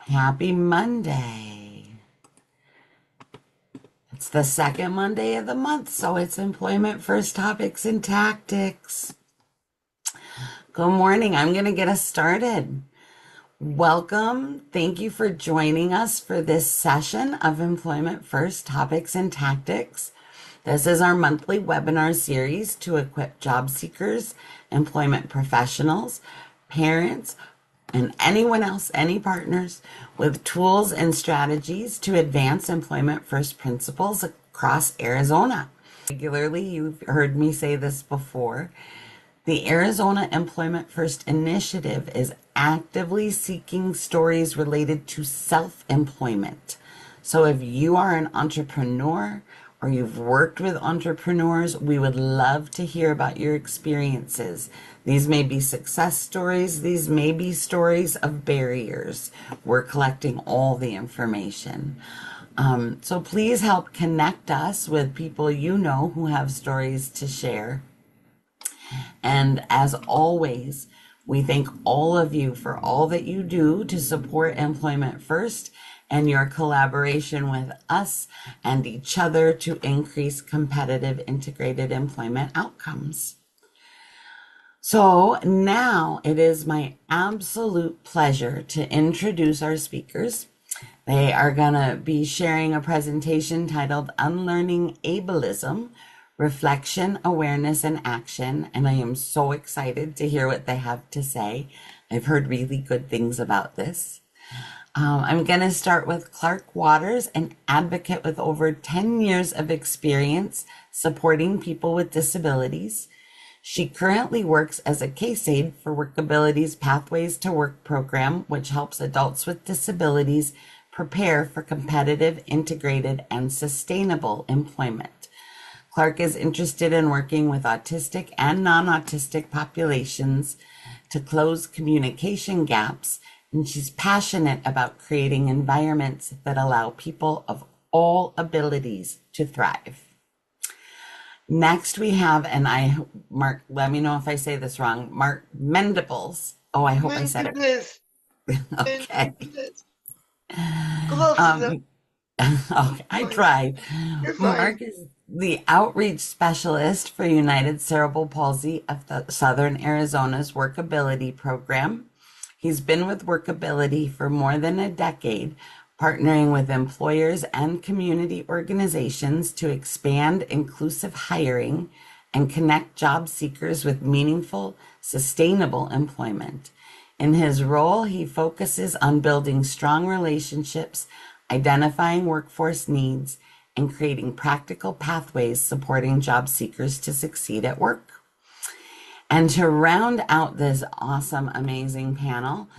Happy Monday. It's the second Monday of the month, so it's Employment First Topics and Tactics. Good morning. I'm going to get us started. Welcome. Thank you for joining us for this session of Employment First Topics and Tactics. This is our monthly webinar series to equip job seekers, employment professionals, parents, and anyone else, any partners, with tools and strategies to advance employment first principles across Arizona. Regularly, you've heard me say this before. The Arizona Employment First Initiative is actively seeking stories related to self-employment. So if you are an entrepreneur or you've worked with entrepreneurs, we would love to hear about your experiences. These may be success stories. These may be stories of barriers. We're collecting all the information. So please help connect us with people you know who have stories to share. And as always, we thank all of you for all that you do to support Employment First and your collaboration with us and each other to increase competitive integrated employment outcomes. So now it is my absolute pleasure to introduce our speakers. They are going to be sharing a presentation titled Unlearning Ableism, Reflection, Awareness, and Action, and I am so excited to hear what they have to say. I've heard really good things about this. I'm going to start with Clark Waters, an advocate with over 10 years of experience supporting people with disabilities. She currently works as a case aide for Workability's Pathways to Work program, which helps adults with disabilities prepare for competitive, integrated, and sustainable employment. Clark is interested in working with autistic and non-autistic populations to close communication gaps, and she's passionate about creating environments that allow people of all abilities to thrive. Next we have, Mark, let me know if I say this wrong, Mark Mendables. Oh, I hope I said it. Okay. Close enough. Okay, I tried. You're fine. Mark is the outreach specialist for United Cerebral Palsy of the Southern Arizona's Workability program. He's been with Workability for more than a decade, partnering with employers and community organizations to expand inclusive hiring and connect job seekers with meaningful, sustainable employment. In his role, he focuses on building strong relationships, identifying workforce needs, and creating practical pathways supporting job seekers to succeed at work. And to round out this awesome, amazing panel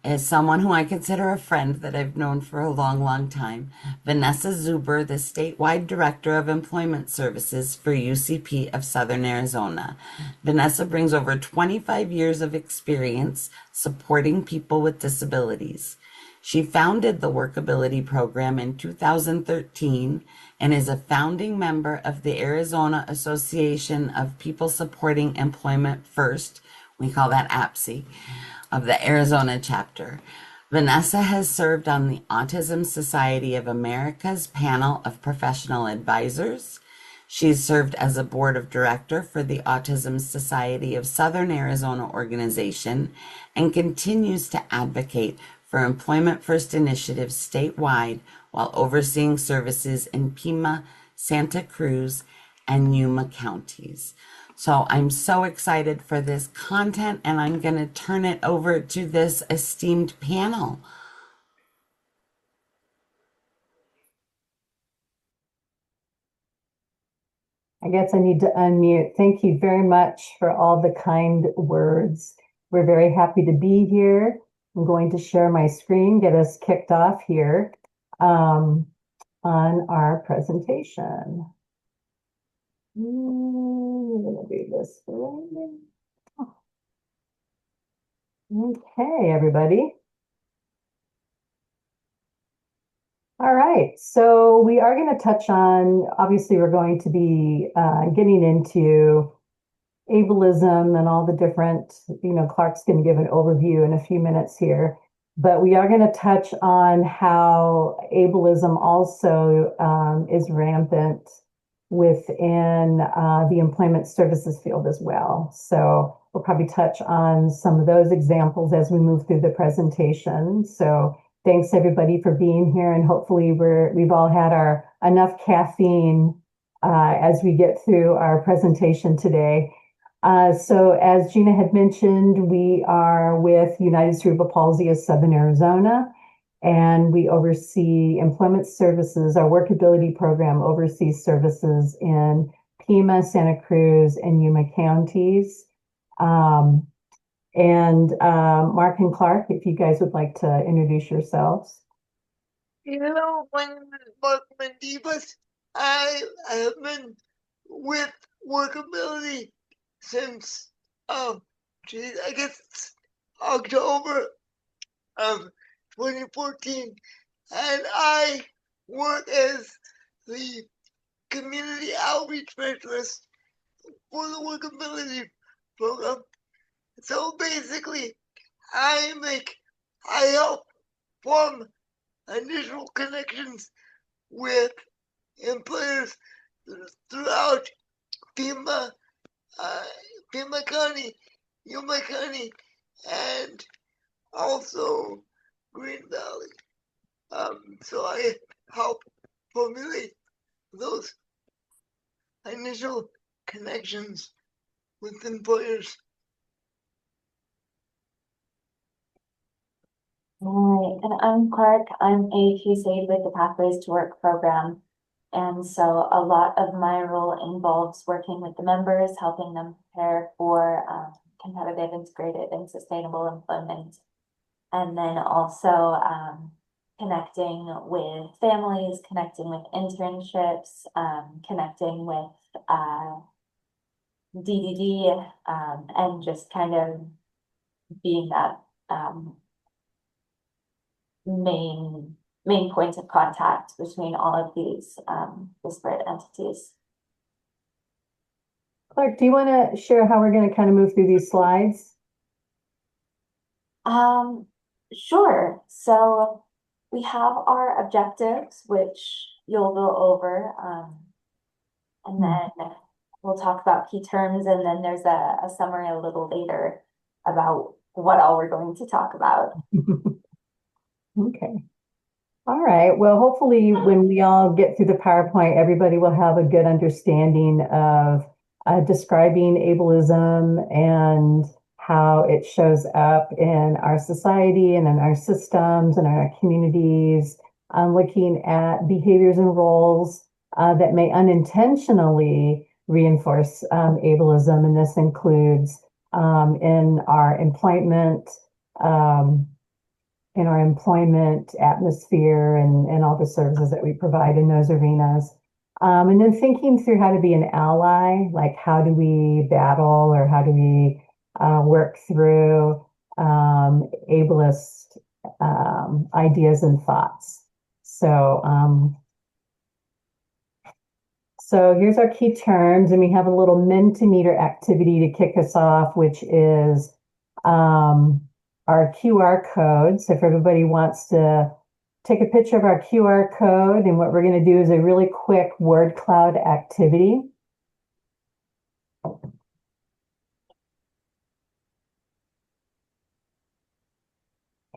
is someone who I consider a friend that I've known for a long, long time, Vanessa Zuber, the statewide director of employment services for UCP of Southern Arizona. Vanessa brings over 25 years of experience supporting people with disabilities. She founded the Workability program in 2013 and is a founding member of the Arizona Association of People Supporting Employment First, we call that APSE, of the Arizona chapter. Vanessa has served on the Autism Society of America's panel of professional advisors. She's served as a board of director for the Autism Society of Southern Arizona organization and continues to advocate for Employment First initiatives statewide while overseeing services in Pima, Santa Cruz, and Yuma counties. So I'm so excited for this content, and I'm going to turn it over to this esteemed panel. I guess I need to unmute. Thank you very much for all the kind words. We're very happy to be here. I'm going to share my screen, get us kicked off here on our presentation. I'm going to do this. Okay, everybody. All right, so we are going to touch on, obviously, we're going to be getting into ableism and all the different, Clark's going to give an overview in a few minutes here. But we are going to touch on how ableism also is rampant within the employment services field as well. So we'll probably touch on some of those examples as we move through the presentation. So thanks everybody for being here, and hopefully we've all had our enough caffeine as we get through our presentation today. So as Gina had mentioned, we are with United Cerebral Palsy of Southern Arizona, and we oversee employment services. Our workability program oversees services in Pima, Santa Cruz, and Yuma counties. Um, Mark and Clark, if you guys would like to introduce yourselves. My name is Mark Mendivas. I have been with Workability since, I guess it's October of 2014. And I work as the community outreach specialist for the Workability program. So basically, I help form initial connections with employers throughout Pima, uh, Pima County, Yuma County, and also Green Valley. So I help formulate those initial connections with employers. All right, and I'm Clark. I'm a case aide with the Pathways to Work program. And so a lot of my role involves working with the members, helping them prepare for competitive, integrated, and sustainable employment. And then also connecting with families, connecting with internships, connecting with DDD, and just kind of being that main points of contact between all of these disparate entities. Clark, do you want to share how we're going to kind of move through these slides? Sure. So we have our objectives, which you'll go over, and then we'll talk about key terms, and then there's a summary a little later about what all we're going to talk about. Okay. All right. Well, hopefully when we all get through the PowerPoint, everybody will have a good understanding of describing ableism and how it shows up in our society and in our systems and our communities, looking at behaviors and roles that may unintentionally reinforce ableism. And this includes in our employment, atmosphere and all the services that we provide in those arenas. And then thinking through how to be an ally, like how do we battle or how do we work through ableist ideas and thoughts. So here's our key terms, and we have a little Mentimeter activity to kick us off, which is our QR code. So if everybody wants to take a picture of our QR code, and what we're going to do is a really quick word cloud activity.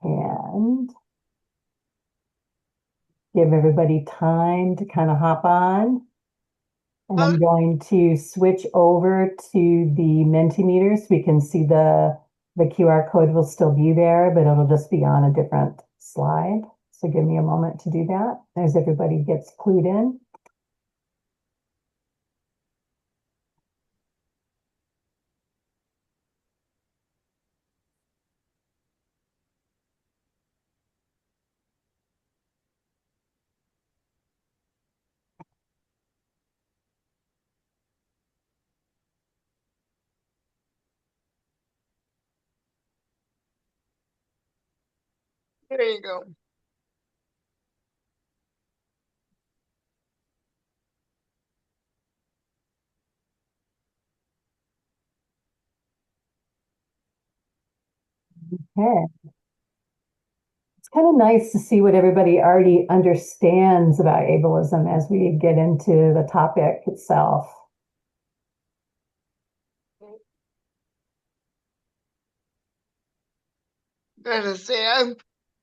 And give everybody time to kind of hop on. And I'm going to switch over to the Mentimeter so we can see the QR code will still be there, but it'll just be on a different slide. So give me a moment to do that as everybody gets clued in. There you go. Okay. It's kind of nice to see what everybody already understands about ableism as we get into the topic itself. Gotta say,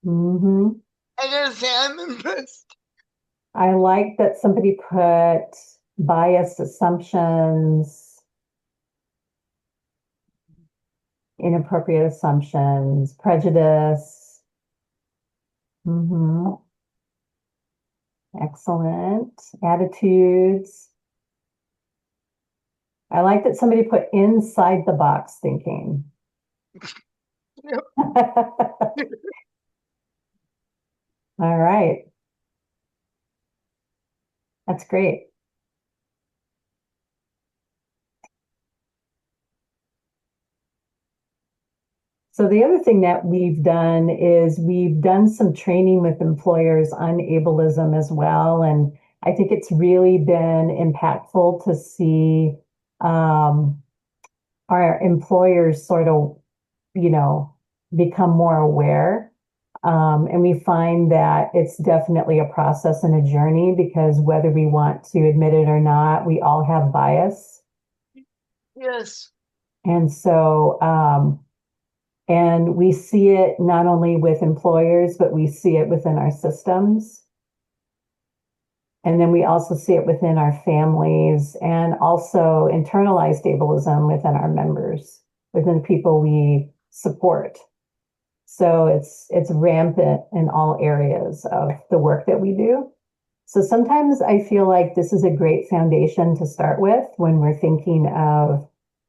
Hmm. I gotta say, I'm impressed. I like that somebody put biased assumptions, inappropriate assumptions, prejudice. Hmm. Excellent. Attitudes. I like that somebody put inside the box thinking. Yep. All right. That's great. So the other thing that we've done is we've done some training with employers on ableism as well. And I think it's really been impactful to see our employers sort of, become more aware. And we find that it's definitely a process and a journey because whether we want to admit it or not, we all have bias. Yes. And so, and we see it not only with employers, but we see it within our systems. And then we also see it within our families and also internalized ableism within our members, within the people we support. So it's rampant in all areas of the work that we do. So sometimes I feel like this is a great foundation to start with when we're thinking of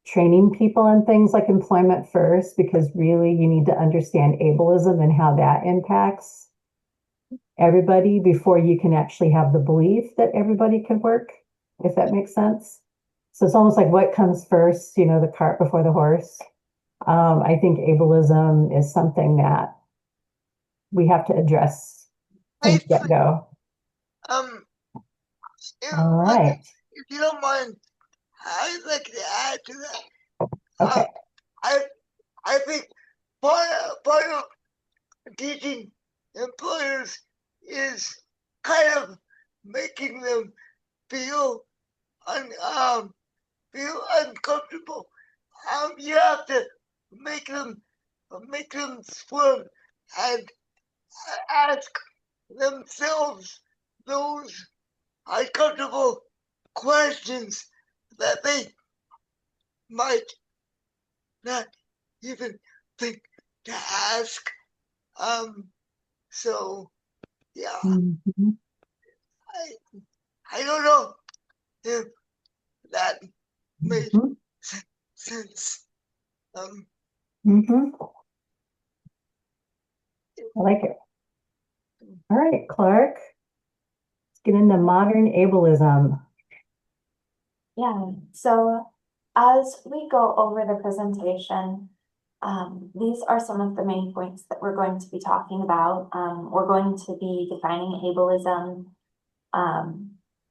training people on things like employment first, because really you need to understand ableism and how that impacts everybody before you can actually have the belief that everybody can work, if that makes sense. So it's almost like what comes first, the cart before the horse. I think ableism is something that we have to address from I the get-go. um, All right. if you don't mind, I'd like to add to that. Okay. I I think part of teaching employers is kind of making them feel feel uncomfortable. You have to make them squirm and ask themselves those uncomfortable questions that they might not even think to ask. So yeah, Mhm. I I don't know if that made Mhm. sense. Mhm. I like it. All right, Clark. Let's get into modern ableism. Yeah, so as we go over the presentation, these are some of the main points that we're going to be talking about. We're going to be defining ableism.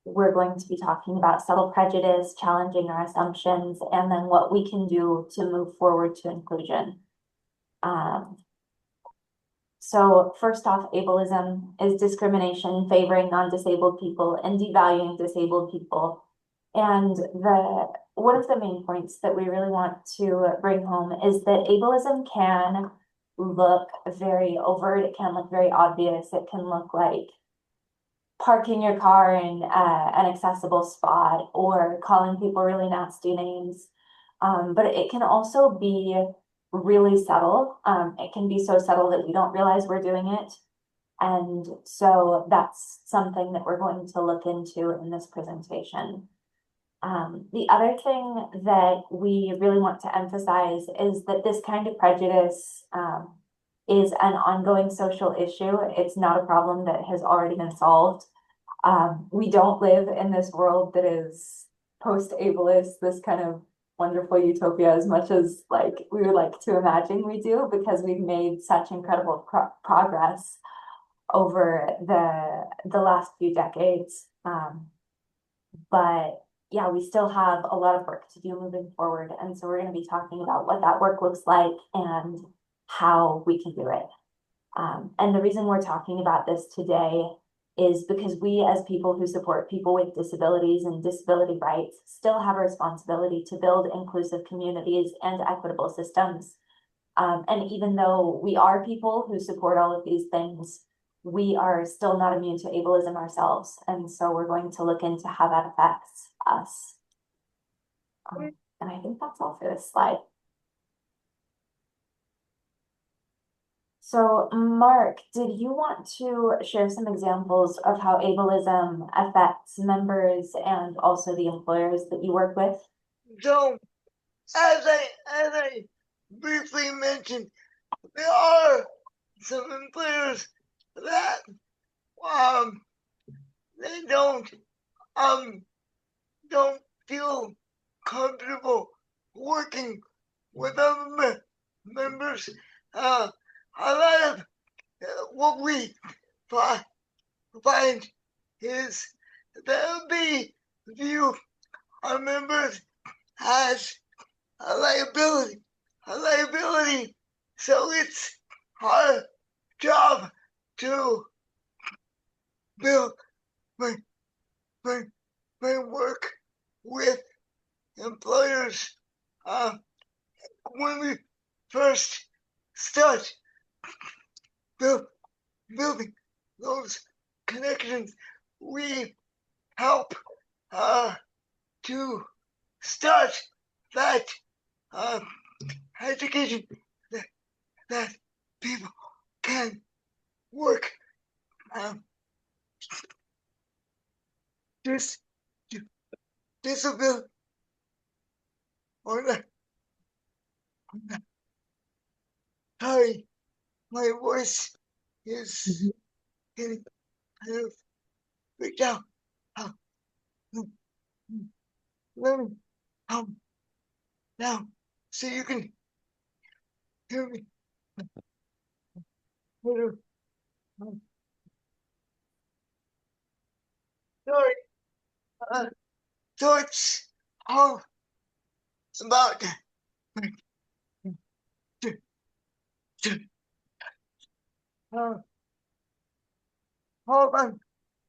We're going to be talking about subtle prejudice, challenging our assumptions, and then what we can do to move forward to inclusion. So first off, ableism is discrimination favoring non-disabled people and devaluing disabled people. And one of the main points that we really want to bring home is that ableism can look very overt, it can look very obvious, it can look like parking your car in an accessible spot or calling people really nasty names. But it can also be really subtle. It can be so subtle that we don't realize we're doing it. And so that's something that we're going to look into in this presentation. The other thing that we really want to emphasize is that this kind of prejudice is an ongoing social issue. It's not a problem that has already been solved. We don't live in this world that is post-ableist, this kind of wonderful utopia as much as like we would like to imagine we do, because we've made such incredible progress over the last few decades. But yeah, we still have a lot of work to do moving forward. And so we're going to be talking about what that work looks like and how we can do it. And the reason we're talking about this today is because we, as people who support people with disabilities and disability rights, still have a responsibility to build inclusive communities and equitable systems. And even though we are people who support all of these things, we are still not immune to ableism ourselves. And so we're going to look into how that affects us. And I think that's all for this slide. So, Mark, did you want to share some examples of how ableism affects members and also the employers that you work with? So, as I briefly mentioned, there are some employers that they don't feel comfortable working with other members. A lot of what we find is that they view our members as a liability. So it's our job to build my work with employers. When we first start building those connections, we help to start that education that people can work disability or not. Sorry, my voice is getting kind of freaked out. Let me now so you can hear me better. Sorry. So it's all about hold on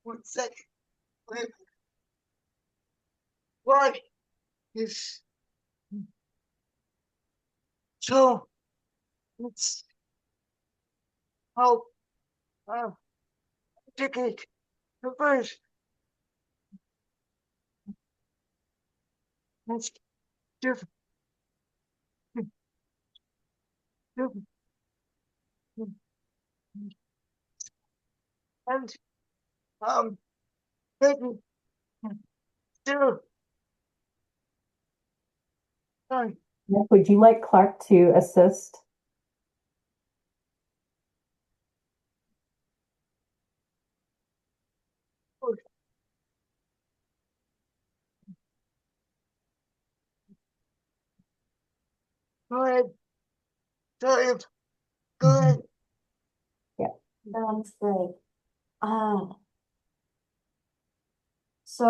1 second. What is so let's help educate the first. That's different. And maybe still sorry. Would you like Clark to assist? Go ahead. Sorry. Go ahead. Yeah. That's great. So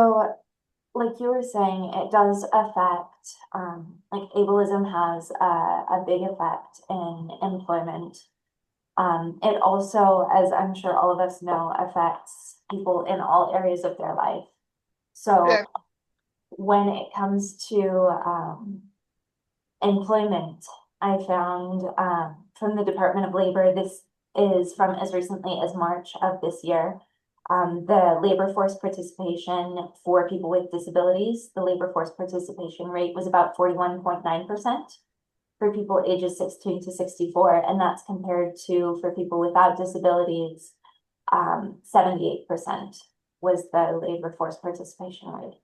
like you were saying, it does affect, like ableism has a big effect in employment. It also, as I'm sure all of us know, affects people in all areas of their life. So Yeah. when it comes to employment, I found from the Department of Labor, this is from as recently as March of this year, the labor force participation for people with disabilities, the labor force participation rate was about 41.9% for people ages 16 to 64, and that's compared to, for people without disabilities, 78% was the labor force participation rate.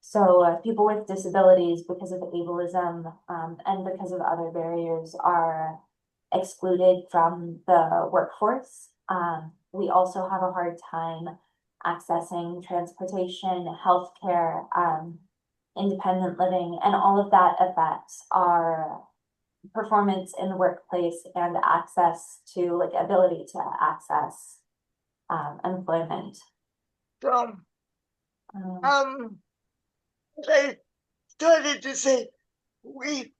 So people with disabilities, because of ableism and because of other barriers, are excluded from the workforce. We also have a hard time accessing transportation, healthcare, independent living, and all of that affects our performance in the workplace and access to, like, ability to access employment. So I started to say we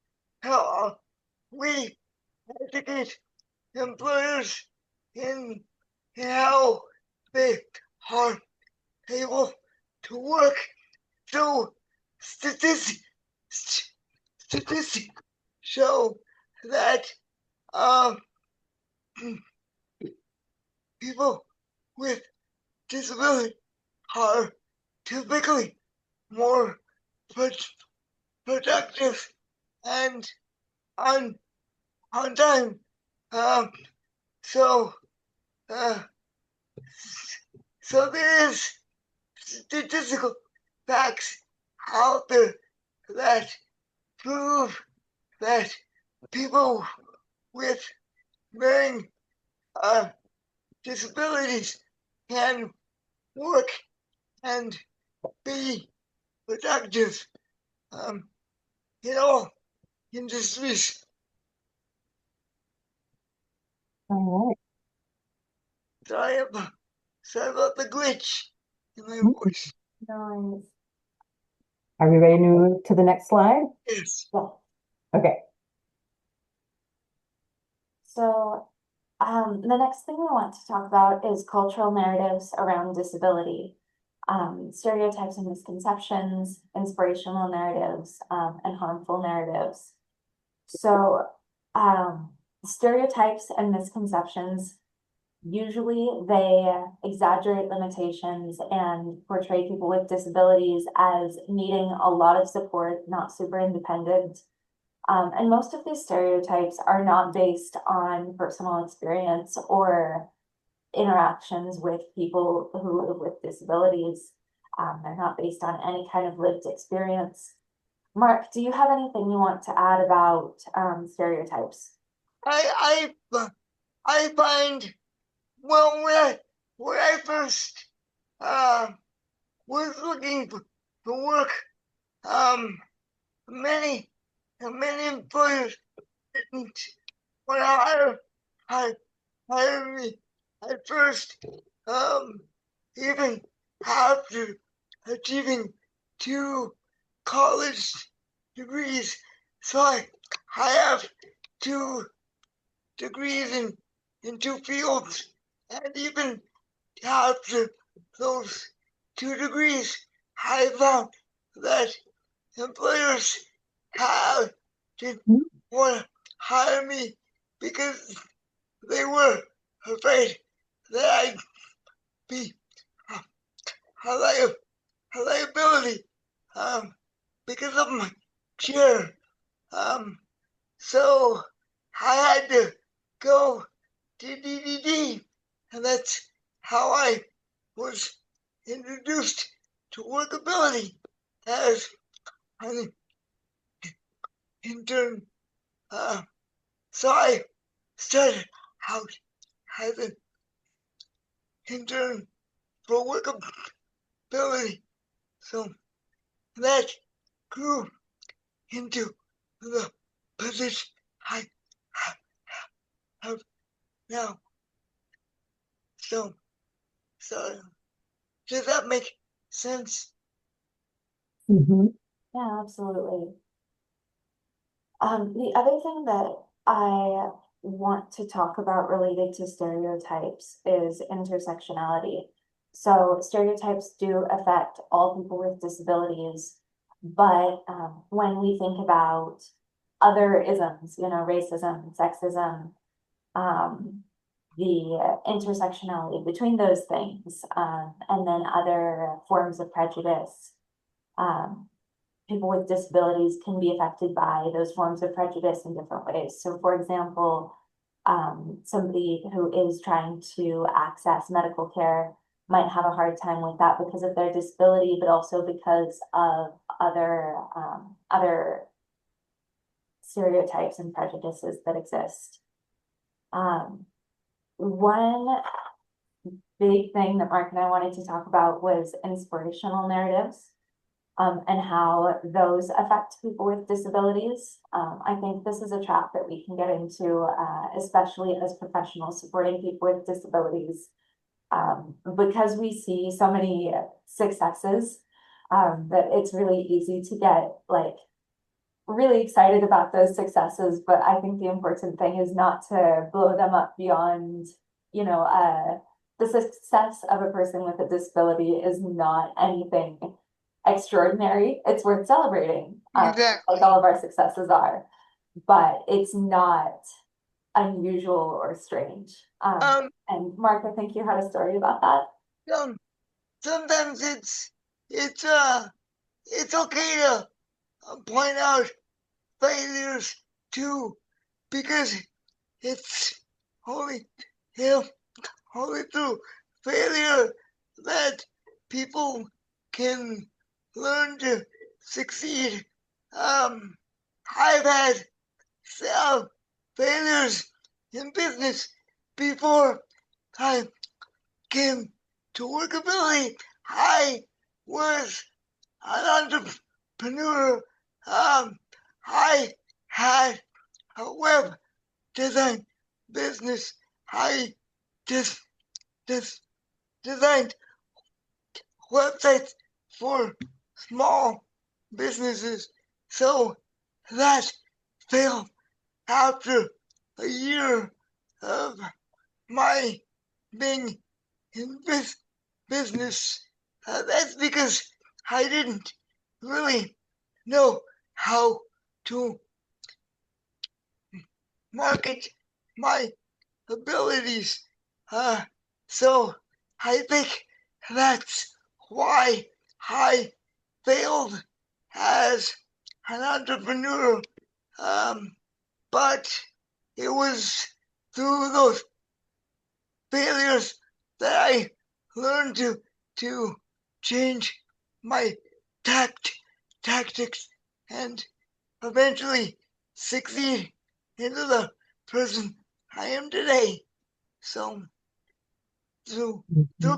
educate employers in how they are able to work. So statistics show that um, people with disability are typically more productive and on time. Um, so uh, so there is statistical facts out there that prove that people with varying disabilities can work and be productive in all industries. All right. Sorry about the glitch in my Mhm. voice. Nice. Are we ready to move to the next slide? Yes. Yeah. Okay. So the next thing we want to talk about is cultural narratives around disability, stereotypes and misconceptions, inspirational narratives, and harmful narratives. So stereotypes and misconceptions, usually they exaggerate limitations and portray people with disabilities as needing a lot of support, not super independent. And most of these stereotypes are not based on personal experience or interactions with people who live with disabilities. They're not based on any kind of lived experience. Mark, do you have anything you want to add about stereotypes? I find, well, when I first was looking for work, many employers didn't want to hire me at first, even after achieving 2 college degrees. So I have 2 degrees in 2 fields, and even after those 2 degrees, I found that employers didn't want to hire me because they were afraid that I'd be a liability because of my chair. So I had to go to DDD, and that's how I was introduced to workability as an intern. So I started out as an intern for workability. So that grew into the position I have now. So does that make sense? Mhm. Yeah, absolutely. The other thing that I want to talk about related to stereotypes is intersectionality. So stereotypes do affect all people with disabilities, but when we think about other isms, racism, sexism, the intersectionality between those things, and then other forms of prejudice, people with disabilities can be affected by those forms of prejudice in different ways. So for example, somebody who is trying to access medical care might have a hard time with that because of their disability, but also because of other stereotypes and prejudices that exist. One big thing that Mark and I wanted to talk about was inspirational narratives. And how those affect people with disabilities. I think this is a trap that we can get into, especially as professionals supporting people with disabilities, because we see so many successes, that it's really easy to get really excited about those successes. But I think the important thing is not to blow them up beyond the success of a person with a disability is not anything extraordinary. It's worth celebrating, Exactly. like all of our successes are, but it's not unusual or strange. And Mark, I think you had a story about that. Sometimes it's okay to point out failures too, because it's only only through failure that people can learn to succeed. I've had failures in business before I came to workability. I was an entrepreneur. I had a web design business. I just designed websites for small businesses. So that failed after a year of my being in business. That's because I didn't really know how to market my abilities. So I think that's why I failed as an entrepreneur. But it was through those failures that I learned to change my tactics and eventually succeed into the person I am today. So through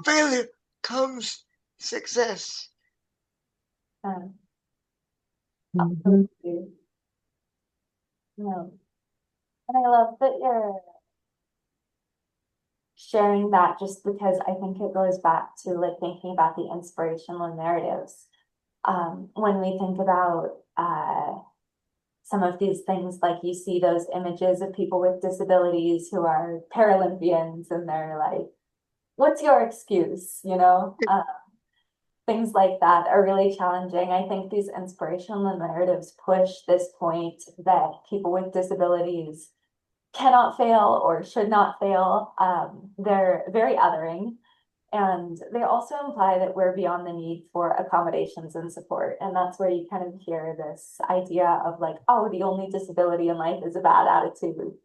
failure comes success. Mhm. No. And I love that you're sharing that, just because I think it goes back to like thinking about the inspirational narratives. When we think about some of these things, like you see those images of people with disabilities who are Paralympians, and they're like, what's your excuse? Things like that are really challenging. I think these inspirational narratives push this point that people with disabilities cannot fail or should not fail. They're very othering. And they also imply that we're beyond the need for accommodations and support. And that's where you kind of hear this idea of like, oh, the only disability in life is a bad attitude.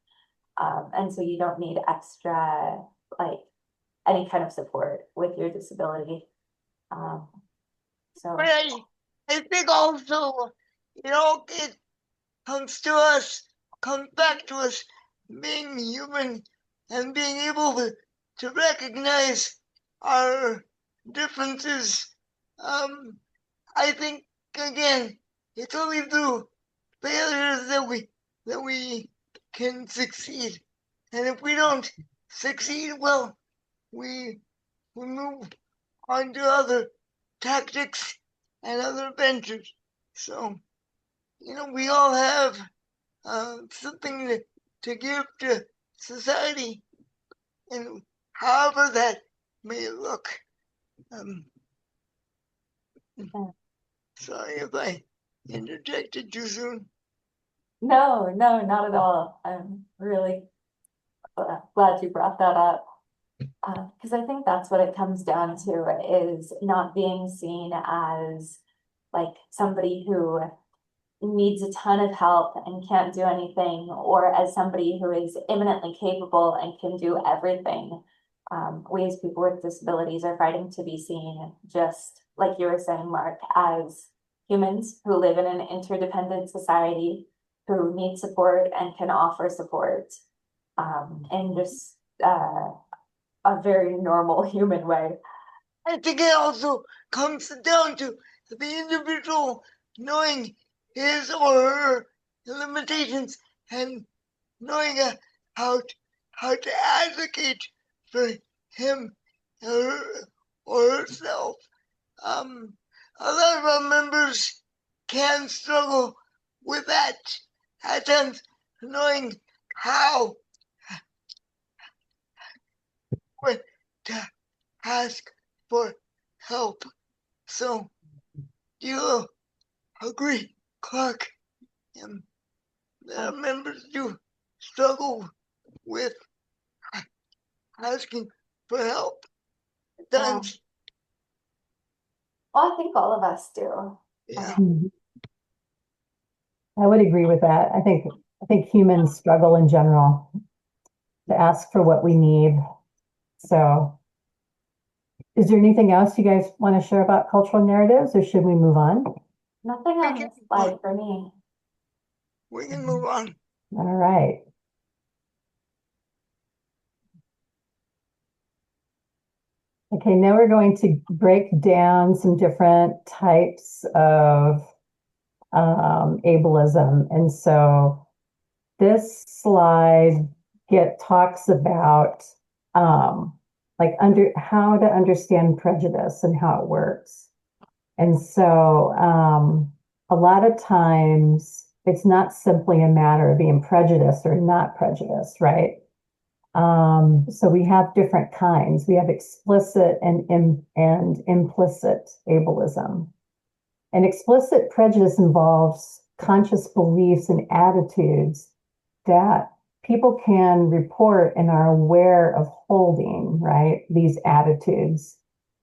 And so you don't need extra, like, any kind of support with your disability. So But I think also, it comes back to us being human and being able to recognize our differences. I think again, it's only through failures that we can succeed. And if we don't succeed, well, we move on to other tactics and other ventures. So, we all have something to give to society, and however that may look. Sorry if I interjected too soon. no, not at all. I'm really glad you brought that up. Because I think that's what it comes down to, is not being seen as like somebody who needs a ton of help and can't do anything, or as somebody who is eminently capable and can do everything. We as people with disabilities are fighting to be seen, just like you were saying, Mark, as humans who live in an interdependent society, who need support and can offer support, in just a very normal human way. I think it also comes down to the individual knowing his or her limitations and knowing how to advocate for him or herself. A lot of our members can struggle with that at times, knowing how when to ask for help. So, do you agree, Clark? There are members do struggle with asking for help at times. Well, I think all of us do. Yeah. Mhm. I would agree with that. I think humans struggle in general to ask for what we need. So, is there anything else you guys want to share about cultural narratives, or should we move on? Nothing on this slide for me. We can move on. All right. Okay, now we're going to break down some different types of ableism. And so this slide talks about like how to understand prejudice and how it works. And so a lot of times it's not simply a matter of being prejudiced or not prejudiced, right? So we have different kinds. We have explicit and implicit ableism. And explicit prejudice involves conscious beliefs and attitudes that people can report and are aware of holding, right? These attitudes.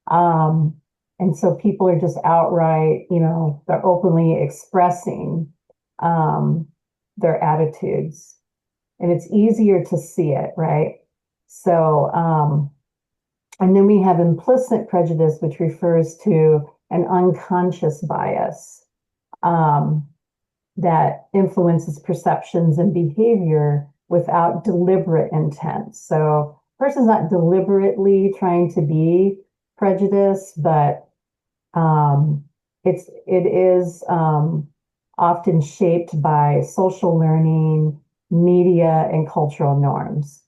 And so people are just outright, they're openly expressing their attitudes. And it's easier to see it, right? So, and then we have implicit prejudice, which refers to an unconscious bias that influences perceptions and behavior without deliberate intent. So, a person's not deliberately trying to be prejudiced, but it is often shaped by social learning, media, and cultural norms.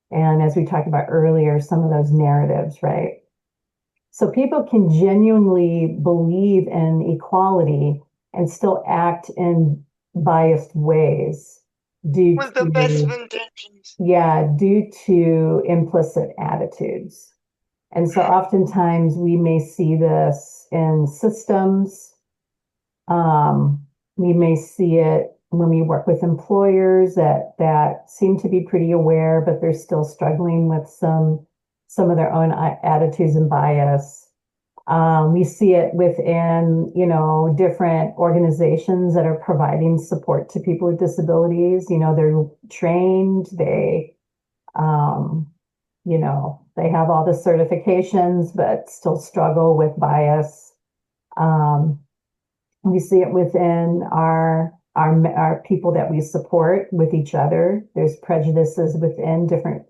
And as we talked about earlier, some of those narratives, right? So people can genuinely believe in equality and still act in biased ways due With the best of to, intentions. due to implicit attitudes. And so oftentimes we may see this in systems. We may see it when we work with employers that seem to be pretty aware, but they're still struggling with some of their own attitudes and bias. We see it within, different organizations that are providing support to people with disabilities. They're trained, they have all the certifications, but still struggle with bias. We see it within our people that we support with each other. There's prejudices within different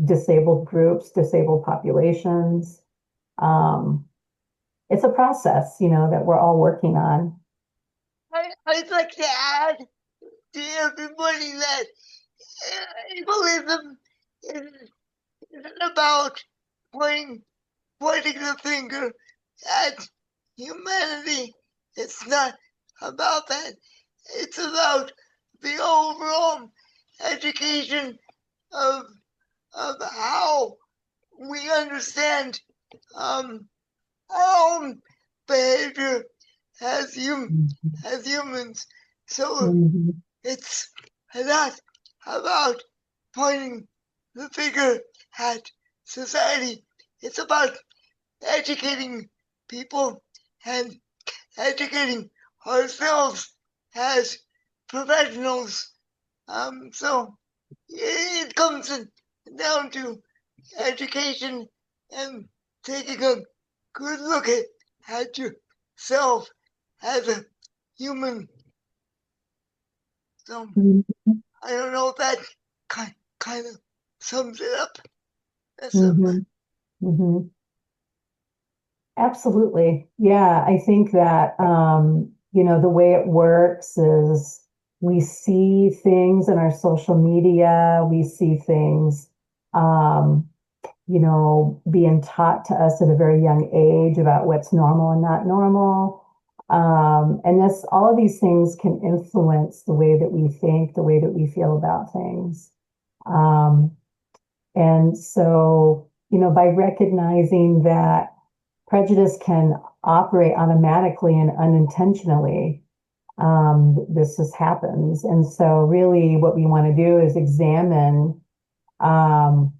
disabled groups, disabled populations. It's a process, that we're all working on. I'd like to add to everybody that ableism isn't about pointing the finger at humanity. It's not about that. It's about the overall education of how we understand our own behavior as humans. So it's not about pointing the finger at society. It's about educating people and educating ourselves as professionals. So it comes down to education and taking a good look at yourself as a human. So I don't know if that kind of sums it up. Absolutely. Yeah, I think that, the way it works is we see things in our social media, we see things, being taught to us at a very young age about what's normal and not normal. And all of these things can influence the way that we think, the way that we feel about things. And so by recognizing that prejudice can operate automatically and unintentionally, this just happens. And so really what we want to do is examine, um,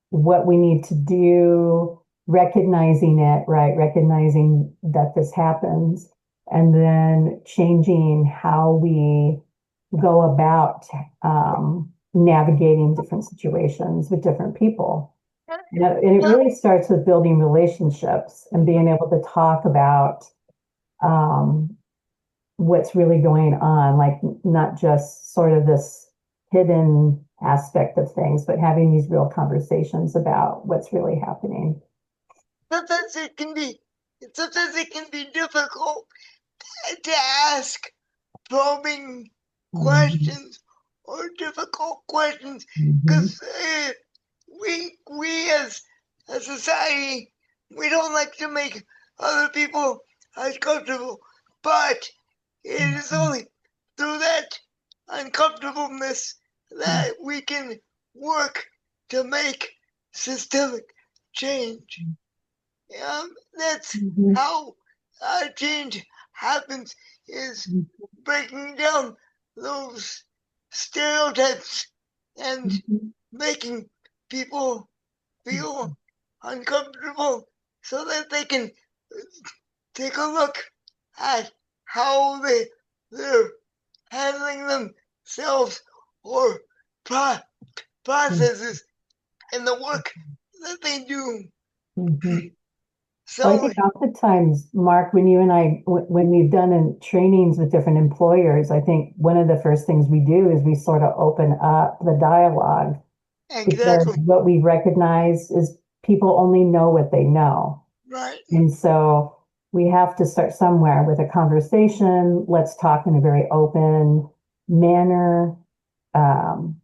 what we need to do, recognizing it, right? Recognizing that this happens, and then changing how we go about navigating different situations with different people. And it really starts with building relationships and being able to talk about um, what's really going on, like not just sort of this hidden aspect of things, but having these real conversations about what's really happening. Sometimes it can be difficult to ask probing questions or difficult questions because we as a society, we don't like to make other people uncomfortable, but it is only through that uncomfortableness that we can work to make systemic change. That's how change happens, is breaking down those stereotypes and making people feel uncomfortable so that they can take a look at how they're handling themselves or processes in the work that they do. Well, I think oftentimes, Mark, when you and I, when we've done trainings with different employers, I think one of the first things we do is we sort of open up the dialogue. Because what we recognize is people only know what they know. Right. And so we have to start somewhere with a conversation. Let's talk in a very open manner. And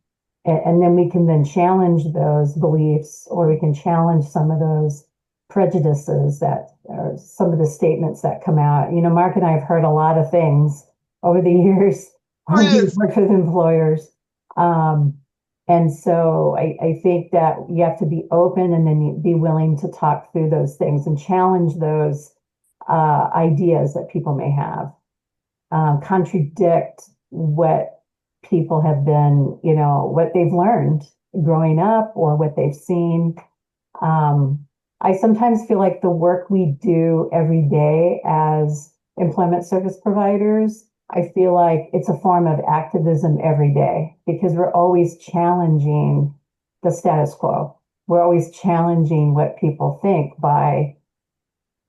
then we can then challenge those beliefs, or we can challenge some of those prejudices that are some of the statements that come out. Mark and I have heard a lot of things over the years when we've worked with employers. And so I think that you have to be open and then be willing to talk through those things and challenge those ideas that people may have, contradict what people have been, what they've learned growing up or what they've seen. I sometimes feel like the work we do every day as employment service providers, I feel like it's a form of activism every day because we're always challenging the status quo. We're always challenging what people think by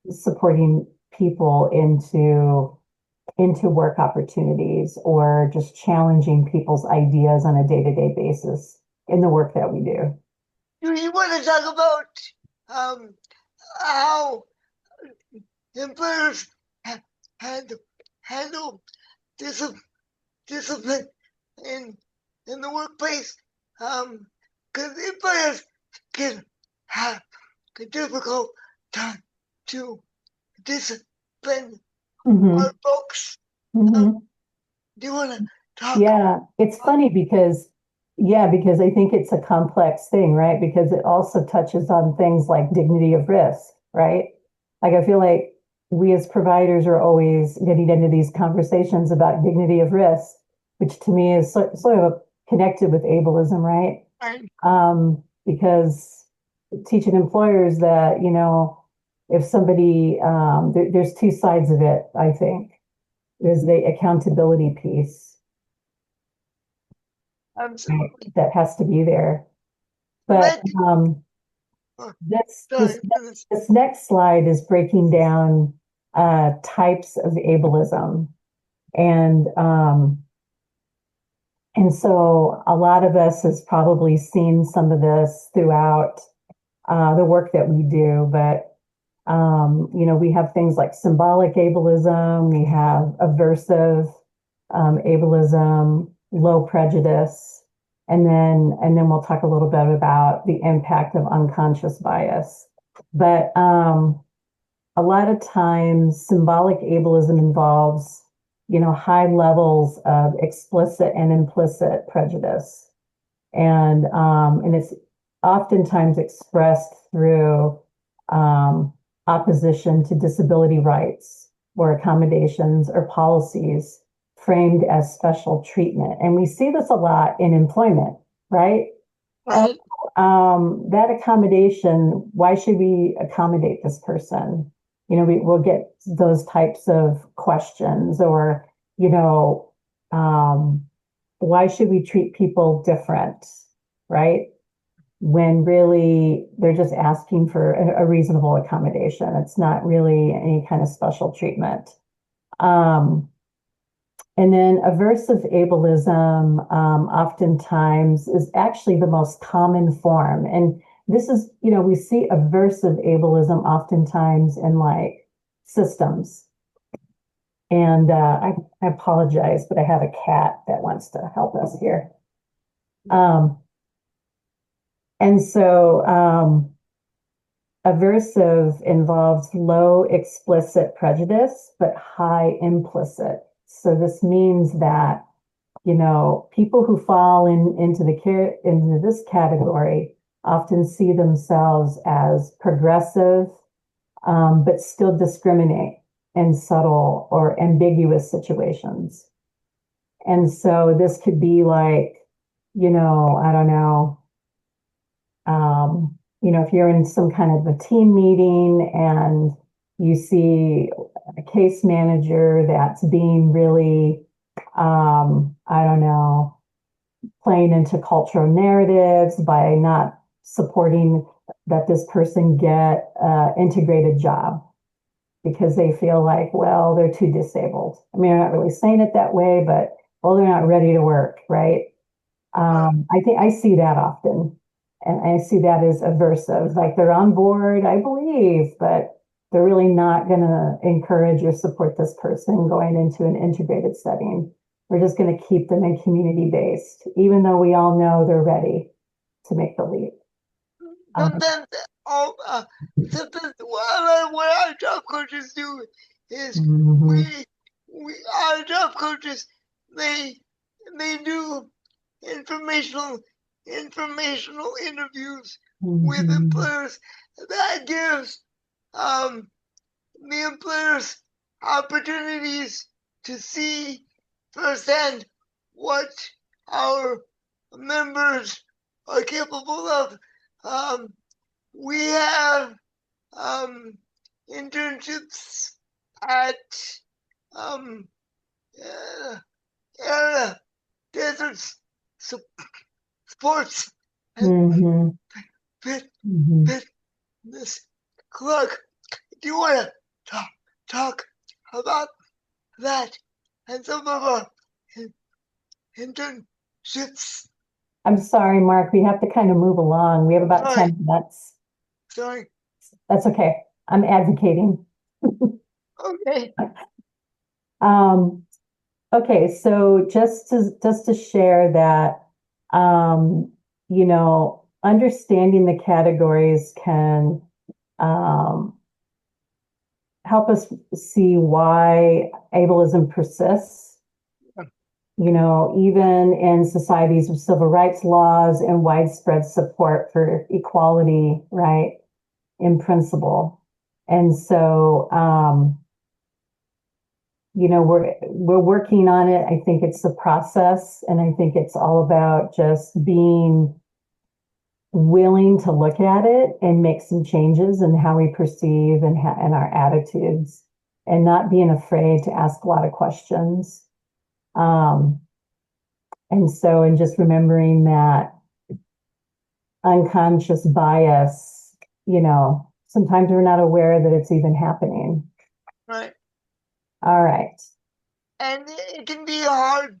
supporting people into work opportunities or just challenging people's ideas on a day-to-day basis in the work that we do. Do you want to talk about how employers handle discipline in the workplace? Because employers can have a difficult time to discipline our folks. Do you want to talk? Yeah, it's funny because I think it's a complex thing, right? Because it also touches on things like dignity of risk, right? Like I feel like we as providers are always getting into these conversations about dignity of risk, which to me is sort of connected with ableism, right? Because teaching employers that, if somebody, there's two sides of it, I think. There's the accountability piece. Absolutely. That has to be there. But this next slide is breaking down types of ableism. And so a lot of us has probably seen some of this throughout the work that we do, but we have things like symbolic ableism, we have aversive ableism, low prejudice, and then we'll talk a little bit about the impact of unconscious bias. But a lot of times symbolic ableism involves high levels of explicit and implicit prejudice. And it's oftentimes expressed through opposition to disability rights or accommodations or policies framed as special treatment. And we see this a lot in employment, right? Right. That accommodation, why should we accommodate this person? You know, we'll get those types of questions, or, you know, why should we treat people different, right? When really they're just asking for a reasonable accommodation. It's not really any kind of special treatment. And then aversive ableism oftentimes is actually the most common form. And this is, you know, we see aversive ableism oftentimes in like systems. And I apologize, but I have a cat that wants to help us here. And so aversive involves low explicit prejudice, but high implicit. So this means that, you know, people who fall into this category often see themselves as progressive, but still discriminate in subtle or ambiguous situations. And so this could be like, you know, I don't know, you know, if you're in some kind of a team meeting and you see a case manager that's being really, I don't know, playing into cultural narratives by not supporting that this person get an integrated job because they feel like, well, they're too disabled. I mean, they're not really saying it that way, but, well, they're not ready to work, right? I think I see that often. And I see that as aversive, like they're on board, I believe, but they're really not going to encourage or support this person going into an integrated setting. We're just going to keep them in community-based, even though we all know they're ready to make the leap. Sometimes, sometimes what our job coaches do is our job coaches, they do informational interviews with employers that gives the employers opportunities to see firsthand what our members are capable of. We have internships at area deserts sports and fitness. Clark, do you want to talk about that and some of our internships? I'm sorry, Mark, we have to kind of move along. We have about 10 minutes. Sorry. That's okay. I'm advocating. Okay. Okay, so just to share that, you know, understanding the categories can help us see why ableism persists. You know, even in societies with civil rights laws and widespread support for equality, right, in principle. And so, you know, we're working on it. I think it's a process, and I think it's all about just being willing to look at it and make some changes in how we perceive and our attitudes, and not being afraid to ask a lot of questions. And just remembering that unconscious bias, you know, sometimes we're not aware that it's even happening. Right. All right. And it can be hard.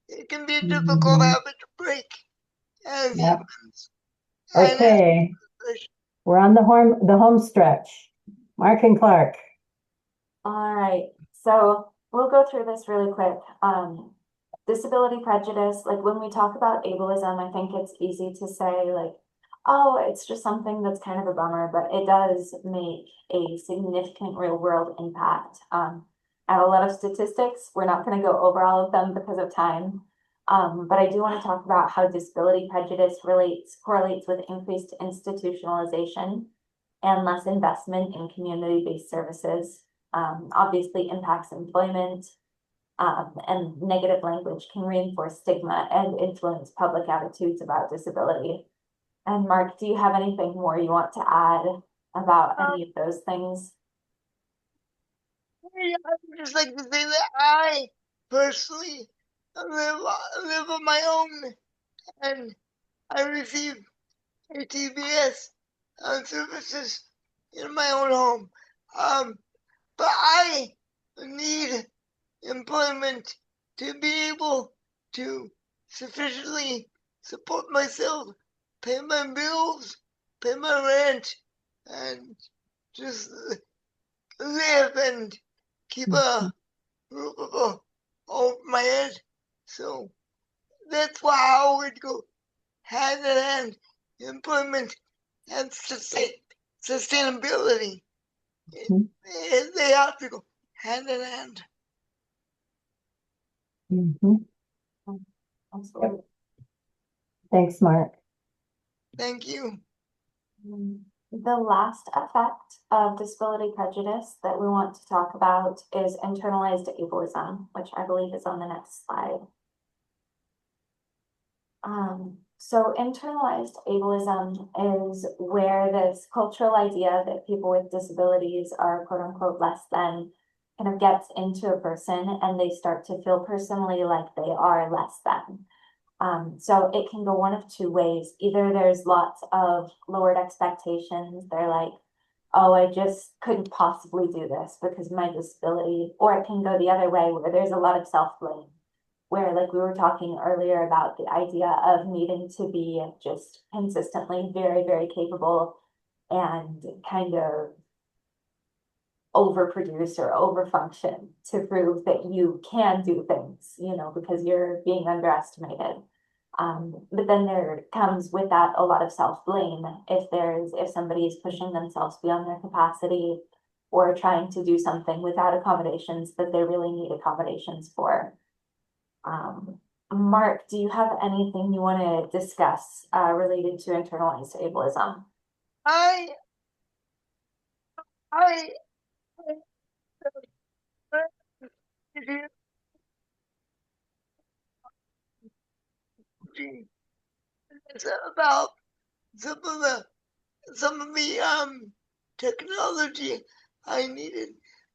It can be a difficult habit to break as humans. Okay. We're on the home stretch. Mark and Clark. All right. So we'll go through this really quick. Disability prejudice, like when we talk about ableism, I think it's easy to say like, oh, it's just something that's kind of a bummer, but it does make a significant real world impact. I have a lot of statistics. We're not going to go over all of them because of time. But I do want to talk about how disability prejudice correlates with increased institutionalization and less investment in community-based services. Obviously impacts employment, and negative language can reinforce stigma and influence public attitudes about disability. And Mark, do you have anything more you want to add about any of those things? Yeah, I would just like to say that I personally live on my own, and I receive ATBS services in my own home. But I need employment to be able to sufficiently support myself, pay my bills, pay my rent, and just live and keep a roof over my head. So that's why I would go hand in hand, employment and sustainability. They have to go hand in hand. Absolutely. Thanks, Mark. Thank you. The last effect of disability prejudice that we want to talk about is internalized ableism, which I believe is on the next slide. So internalized ableism is where this cultural idea that people with disabilities are quote unquote less than kind of gets into a person and they start to feel personally like they are less than. So it can go one of two ways. Either there's lots of lowered expectations. They're like, oh, I just couldn't possibly do this because of my disability. Or it can go the other way where there's a lot of self-blame, where like we were talking earlier about the idea of needing to be just consistently very, very capable and kind of overproduce or overfunction to prove that you can do things, you know, because you're being underestimated. But then there comes with that a lot of self-blame if somebody is pushing themselves beyond their capacity or trying to do something without accommodations that they really need accommodations for. Mark, do you have anything you want to discuss related to internalized ableism? I it's about some of the technology I needed,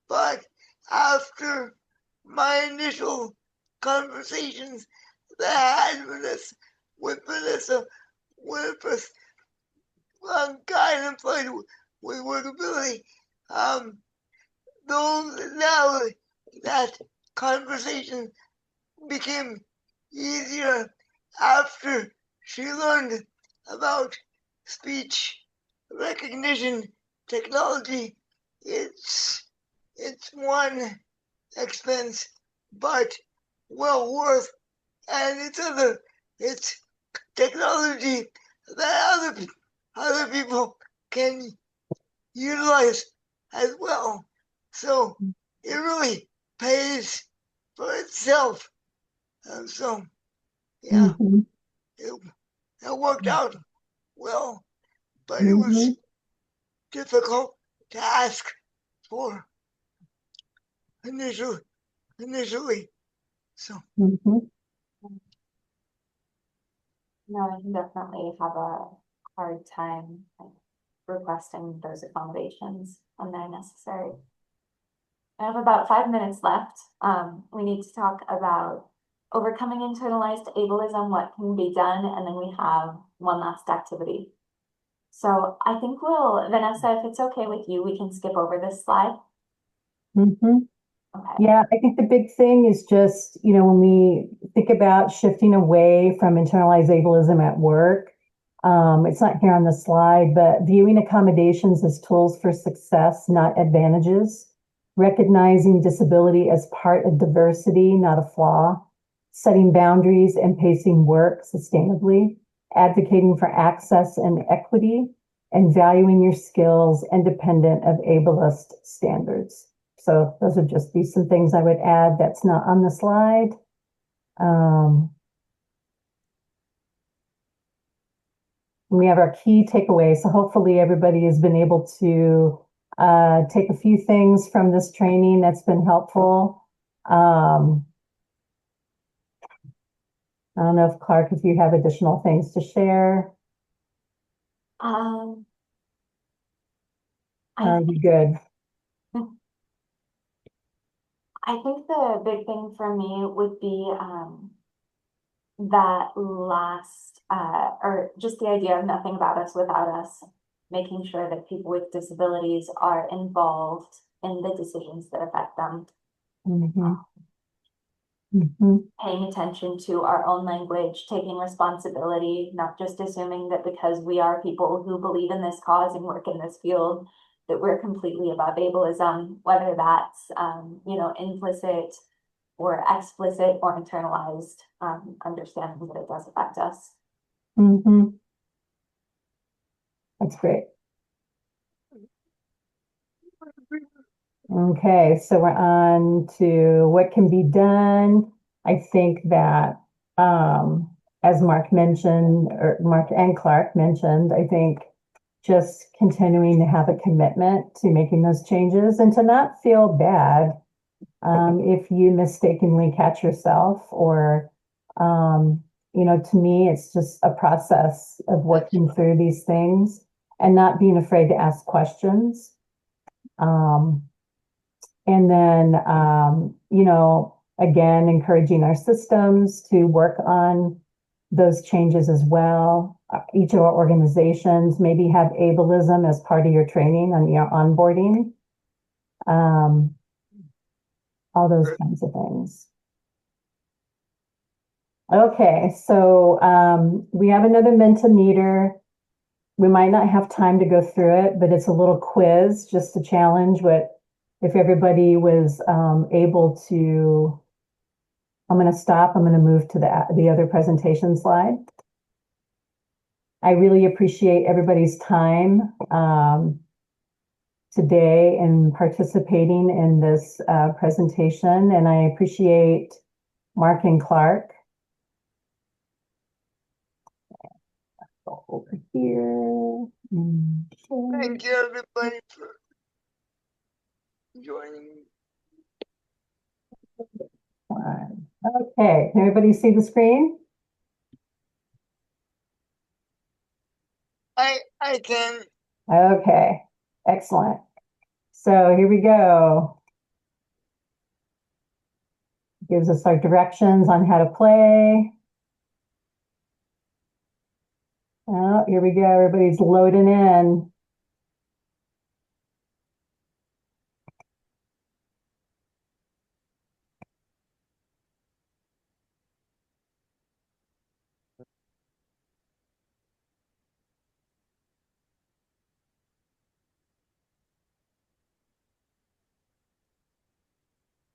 but after my initial conversations that I had with Vanessa, with us, guy employed with workability, those now that conversation became easier after she learned about speech recognition technology. It's one expense, but well worth, and it's technology that other people can utilize as well. So it really pays for itself. So yeah, it worked out well, but it was difficult to ask for initially. So No, I can definitely have a hard time requesting those accommodations when they're necessary. I have about 5 minutes left. We need to talk about overcoming internalized ableism, what can be done, and then we have one last activity. So I think Vanessa, if it's okay with you, we can skip over this slide. Okay. Yeah, I think the big thing is just, you know, when we think about shifting away from internalized ableism at work, it's not here on the slide, but viewing accommodations as tools for success, not advantages, recognizing disability as part of diversity, not a flaw, setting boundaries and pacing work sustainably, advocating for access and equity, and valuing your skills independent of ableist standards. So those would just be some things I would add that's not on the slide. We have our key takeaways. So hopefully everybody has been able to take a few things from this training that's been helpful. I don't know if Clark, if you have additional things to share. I Be good. I think the big thing for me would be that last, or just the idea of nothing about us without us, making sure that people with disabilities are involved in the decisions that affect them. Mhm. Mhm. Paying attention to our own language, taking responsibility, not just assuming that because we are people who believe in this cause and work in this field, that we're completely above ableism, whether that's, implicit or explicit or internalized, understanding that it does affect us. Mhm. That's great. Okay, so we're on to what can be done. I think that, as Mark mentioned, or Mark and Clark mentioned, I think just continuing to have a commitment to making those changes and to not feel bad if you mistakenly catch yourself or, to me, it's just a process of working through these things and not being afraid to ask questions. Um, and then, again, encouraging our systems to work on those changes as well. Each of our organizations maybe have ableism as part of your training and your onboarding. All those kinds of things. Okay, so we have another Mentimeter. We might not have time to go through it, but it's a little quiz just to challenge what if everybody was able to. I'm going to stop. I'm going to move to the other presentation slide. I really appreciate everybody's time today and participating in this presentation, and I appreciate Mark and Clark. Go over here. Thank you, everybody, for joining. Okay, can everybody see the screen? I can. Okay, excellent. So here we go. Gives us our directions on how to play. Oh, here we go. Everybody's loading in.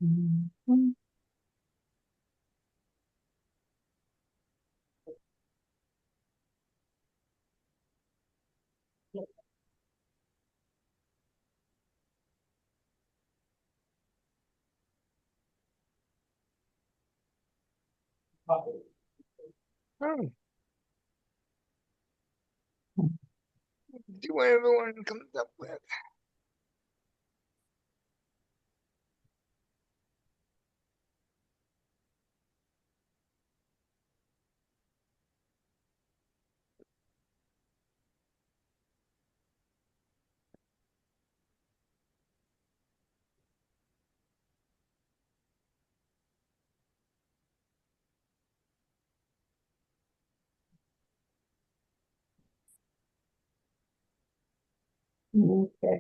Mhm. Do what everyone comes up with. Okay.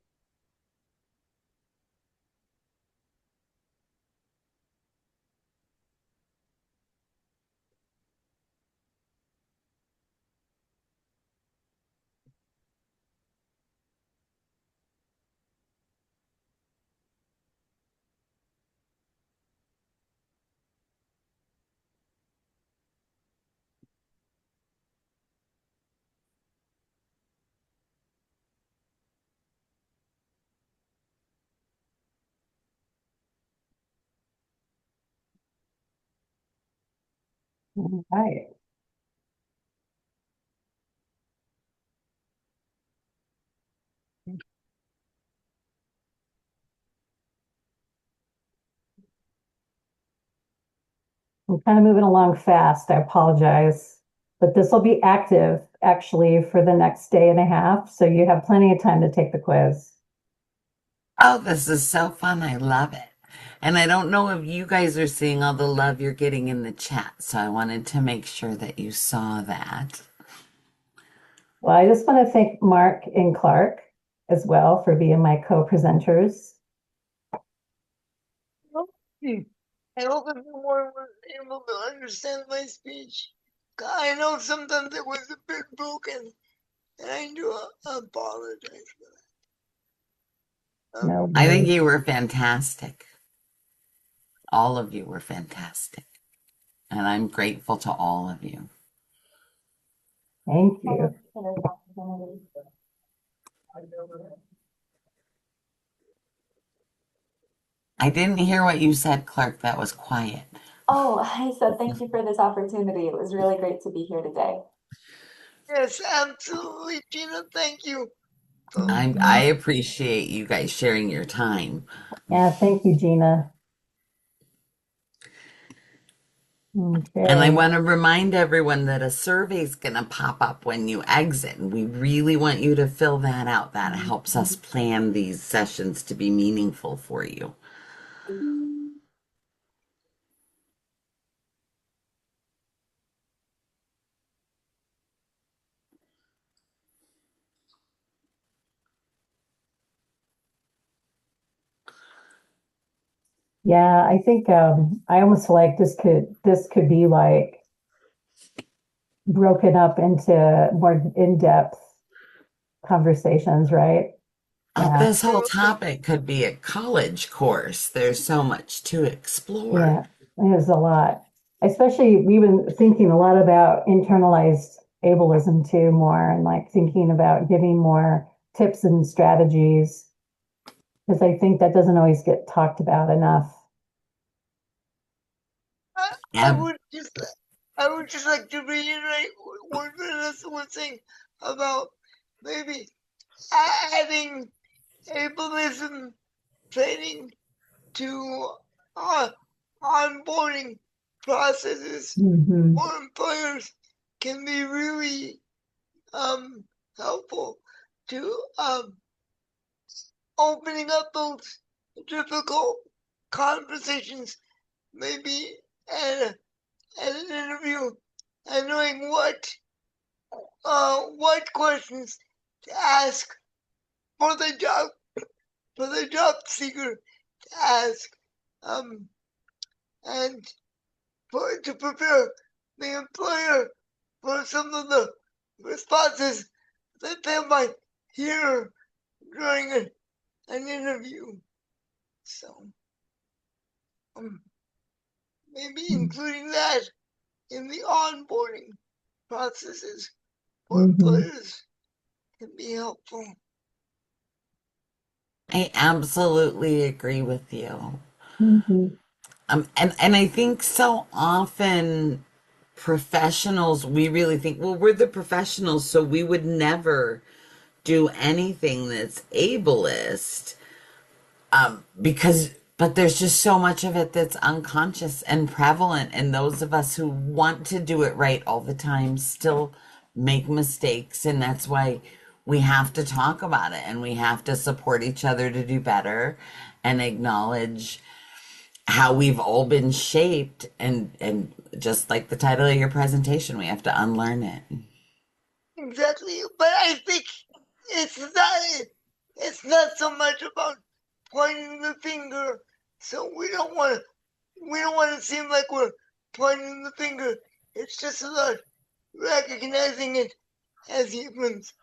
All right. I'm kind of moving along fast. I apologize. But this will be active actually for the next day and a half. So you have plenty of time to take the quiz. Oh, this is so fun. I love it. And I don't know if you guys are seeing all the love you're getting in the chat, so I wanted to make sure that you saw that. Well, I just want to thank Mark and Clark as well for being my co-presenters. I hope everyone was able to understand my speech. I know sometimes it was a bit broken, and I do apologize for that. No I think worries. you were fantastic. All of you were fantastic. And I'm grateful to all of you. Thank you. I didn't hear what you said, Clark. That was quiet. Oh, I said thank you for this opportunity. It was really great to be here today. Yes, absolutely, Gina. Thank you. I appreciate you guys sharing your time. Yeah, thank you, Gina. And I Okay. want to remind everyone that a survey is going to pop up when you exit. And we really want you to fill that out. That helps us plan these sessions to be meaningful for you. Yeah, I think I almost feel like this could be like broken up into more in-depth conversations, right? Oh, Yeah, this whole topic could be a college course. There's so much to explore. yeah, there's a lot. Especially we've been thinking a lot about internalized ableism too, more and like thinking about giving more tips and strategies because I think that doesn't always get talked about enough. I, I Yeah. would just, I would just like to reiterate what Vanessa was saying about maybe adding ableism training to onboarding processes Mm-hmm. for employers can be really helpful to opening up those difficult conversations, maybe at, at an interview, and knowing what questions to ask for the job seeker to ask, um, and to prepare the employer for some of the responses that they might hear during an interview. So, maybe including that in the onboarding processes for Mm-hmm. employers can be helpful. I absolutely agree with you. Mm-hmm. And I think so often professionals, we really think, well, we're the professionals, so we would never do anything that's ableist. But there's just so much of it that's unconscious and prevalent. And those of us who want to do it right all the time still make mistakes. And that's why we have to talk about it and we have to support each other to do better and acknowledge how we've all been shaped. And just like the title of your presentation, we have to unlearn it. Exactly, but I think it's not so much about pointing the finger. So we don't want to seem like we're pointing the finger. It's just about recognizing it as humans,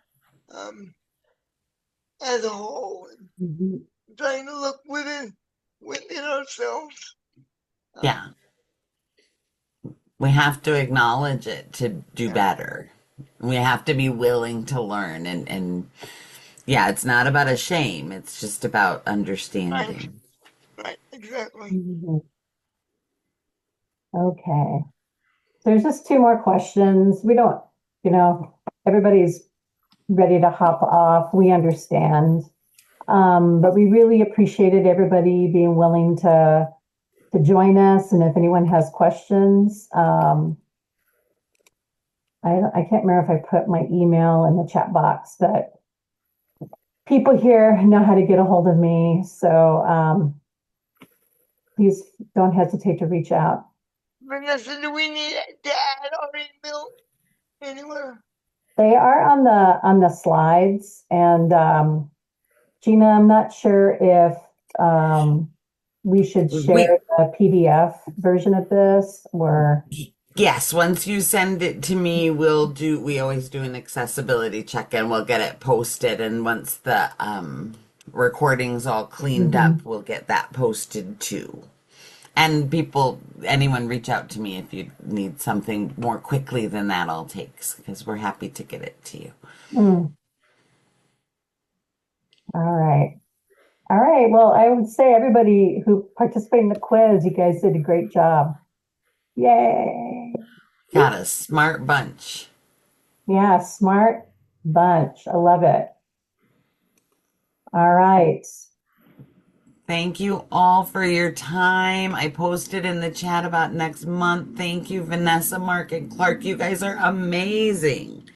as a whole, and Mm-hmm. trying to look within ourselves. Yeah. We have to acknowledge it to do better. We have to be willing to learn and yeah, it's not about a shame. It's just about Right, understanding. right, exactly. Mm-hmm. Okay. There's just two more questions. We don't, everybody's ready to hop off. We understand. But we really appreciated everybody being willing to join us. And if anyone has questions, I can't remember if I put my email in the chat box, but people here know how to get a hold of me. So please don't hesitate to reach out. Vanessa, do we need to add our email anywhere? They are on the slides, and Gina, I'm not sure if we should share the PDF version of this, or Yes, once you send it to me, we always do an accessibility check and we'll get it posted. And once the recording's all cleaned up, we'll get that posted too. And anyone reach out to me if you need something more quickly than that all takes, because we're happy to get it to you. All right. All right. Well, I would say everybody who participated in the quiz, you guys did a great job. Yay. Got a smart bunch. Yeah, smart bunch. I love it. All right. Thank you all for your time. I posted in the chat about next month. Thank you, Vanessa, Mark, and Clark. You guys are amazing.